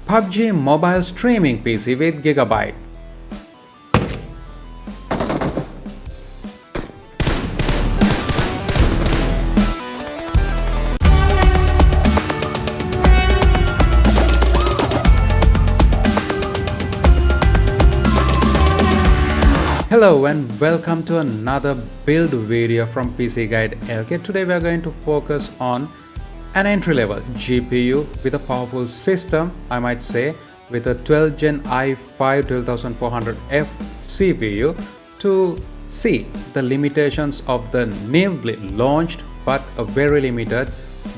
PUBG Mobile Streaming PC with Gigabyte. Hello and welcome to another build video from PC Guide LK. Today we are going to focus on an entry-level GPU with a powerful system, I might say, with a 12 Gen i5 12400F CPU to see the limitations of the newly launched but a very limited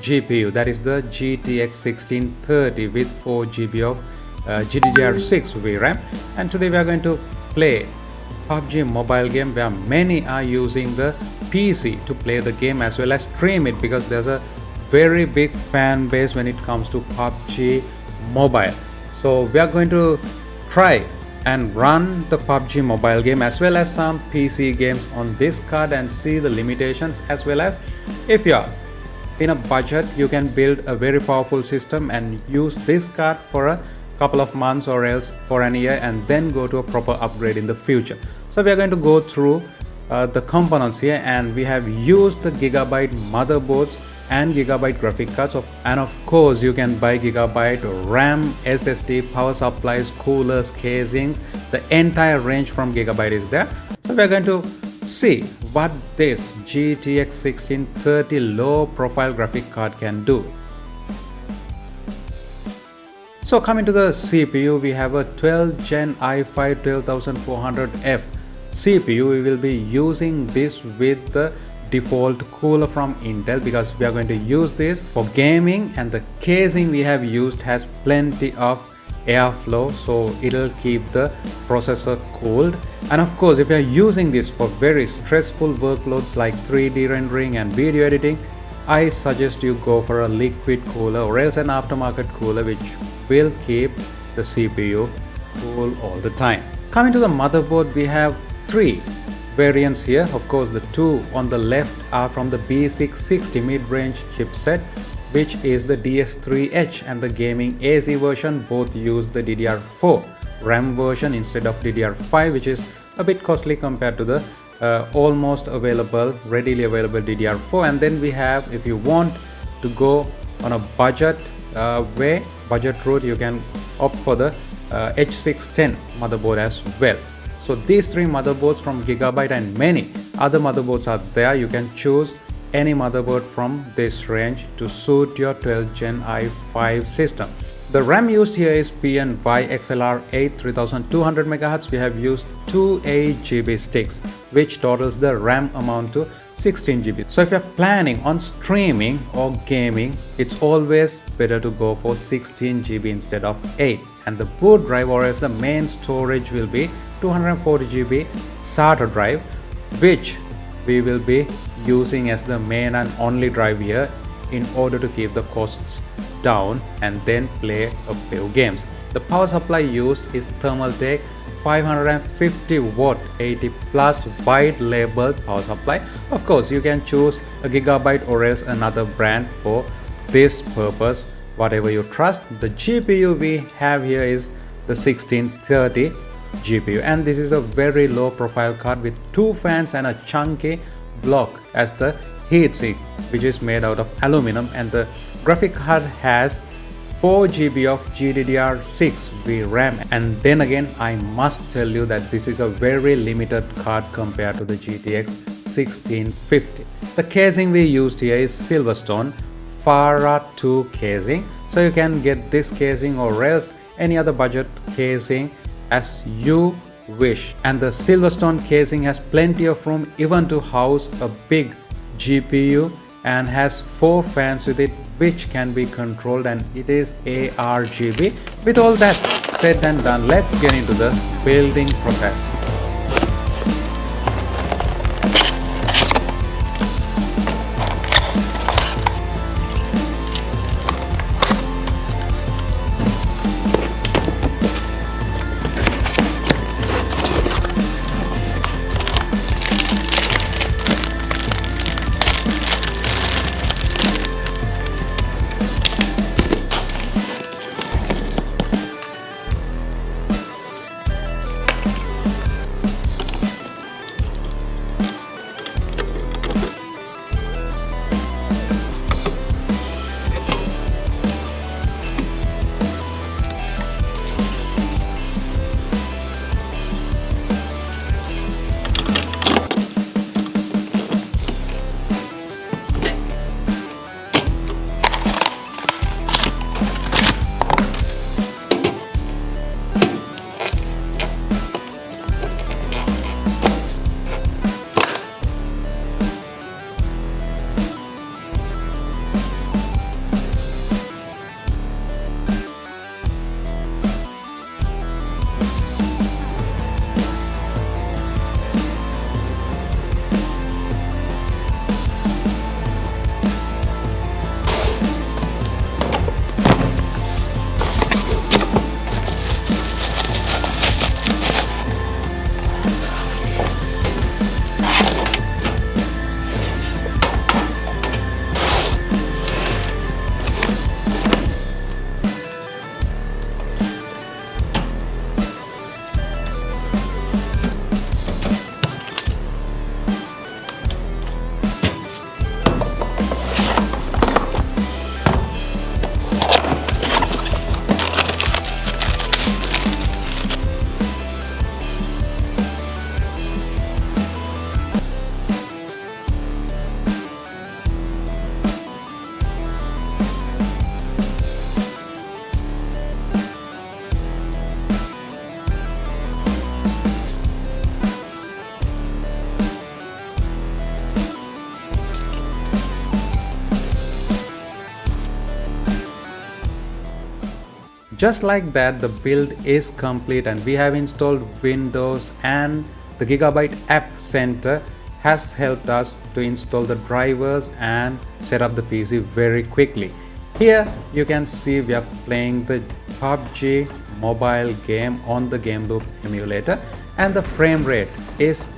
GPU, that is the GTX 1630 with 4 GB of GDDR6 VRAM. And today we are going to play PUBG mobile game where many are using the PC to play the game as well as stream it, because there's a very big fan base when it comes to PUBG mobile. So we are going to try and run the PUBG mobile game as well as some PC games on this card and see the limitations, as well as if you are in a budget you can build a very powerful system and use this card for a couple of months or else for an year and then go to a proper upgrade in the future. So we are going to go through the components here, and we have used the Gigabyte motherboards and Gigabyte graphic cards and of course you can buy Gigabyte RAM, SSD, power supplies, coolers, casings. The entire range from Gigabyte is there. So we are going to see what this GTX 1630 low profile graphic card can do. So coming to the CPU, we have a 12 Gen i5 12400F CPU. We will be using this with the default cooler from Intel because we are going to use this for gaming, and the casing we have used has plenty of airflow, so it'll keep the processor cooled. And of course, if you are using this for very stressful workloads like 3D rendering and video editing, I suggest you go for a liquid cooler or else an aftermarket cooler which will keep the CPU cool all the time. Coming to the motherboard, we have three variants here. Of course, the two on the left are from the B660 mid-range chipset, which is the DS3H, and the gaming AC version both use the DDR4 RAM version instead of DDR5, which is a bit costly compared to the almost readily available DDR4. And then we have, if you want to go on a budget route, you can opt for the H610 motherboard as well. So these three motherboards from Gigabyte and many other motherboards are there. You can choose any motherboard from this range to suit your 12 Gen i5 system. The RAM used here is PNY XLR8 3200 MHz. We have used two 8GB sticks, which totals the RAM amount to 16 GB. So if you're planning on streaming or gaming, it's always better to go for 16 GB instead of 8. And the boot drive or else the main storage will be 240 GB SATA drive, which we will be using as the main and only drive here in order to keep the costs down and then play a few games. The power supply used is Thermaltake 550 watt 80 plus white labeled power supply. Of course, you can choose a Gigabyte or else another brand for this purpose, whatever you trust. The GPU we have here is the 1630 GPU, and this is a very low profile card with two fans and a chunky block as the heatsink, which is made out of aluminum, and the graphic card has 4 GB of GDDR6 VRAM. And then again, I must tell you that this is a very limited card compared to the GTX 1650. The casing we used here is Silverstone Farah 2 casing, so you can get this casing or else any other budget casing as you wish. And the Silverstone casing has plenty of room even to house a big GPU and has 4 fans with it, which can be controlled, and it is ARGB. With all that said and done, let's get into the building process. Just like that, the build is complete and we have installed Windows, and the Gigabyte App Center has helped us to install the drivers and set up the PC very quickly. Here you can see we are playing the PUBG mobile game on the Game Loop emulator, and the frame rate is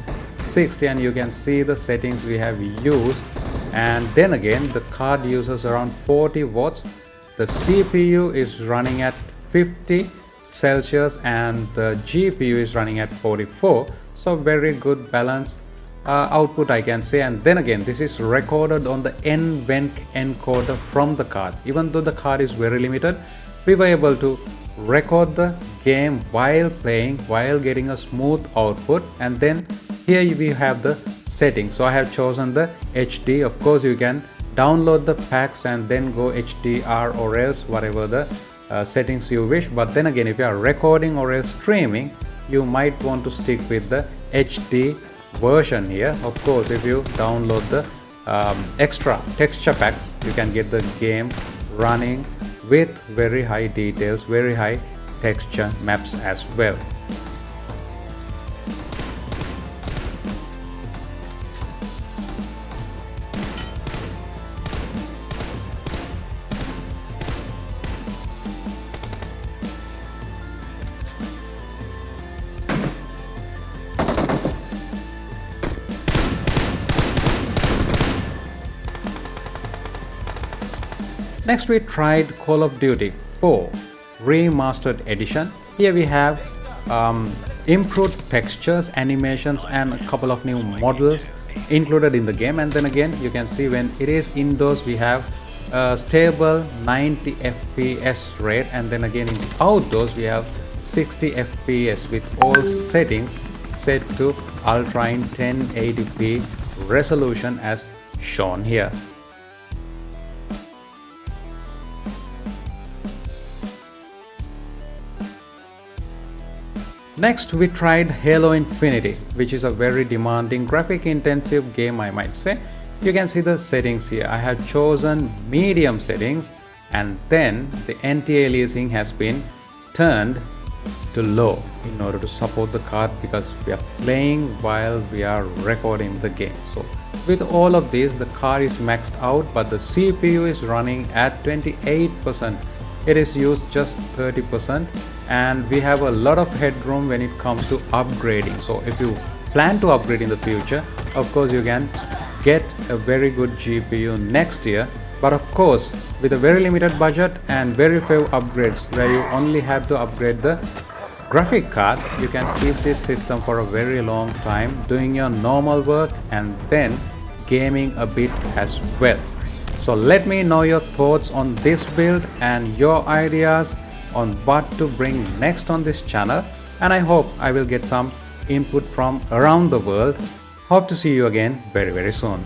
60, and you can see the settings we have used. And then again, the card uses around 40 watts. The CPU is running at 50 Celsius and the GPU is running at 44. So very good balanced output, I can say. And then again, this is recorded on the NVENC encoder from the card. Even though the card is very limited, we were able to record the game while playing, while getting a smooth output. And then here we have the settings. So I have chosen the HD. Of course, you can download the packs and then go HDR or else whatever the settings you wish. But then again, if you are recording or else streaming, you might want to stick with the HD version here. Of course, if you download the extra texture packs, you can get the game running with very high details, very high texture maps as well. Next, we tried Call of Duty 4 Remastered Edition. Here we have improved textures, animations, and a couple of new models included in the game. And then again, you can see when it is indoors, we have a stable 90 FPS rate, and then again in outdoors, we have 60 FPS with all settings set to ultra in 1080p resolution as shown here. Next, we tried Halo Infinity, which is a very demanding, graphic intensive game, I might say. You can see the settings here. I have chosen medium settings, and then the anti-aliasing has been turned to low in order to support the card, because we are playing while we are recording the game. So with all of this, the card is maxed out, but the CPU is running at 28%. It is used just 30%, and we have a lot of headroom when it comes to upgrading. So if you plan to upgrade in the future, of course you can get a very good GPU next year. But of course, with a very limited budget and very few upgrades, where you only have to upgrade the graphic card, you can keep this system for a very long time, doing your normal work and then gaming a bit as well. So let me know your thoughts on this build and your ideas on what to bring next on this channel, and I hope I will get some input from around the world. Hope to see you again very soon.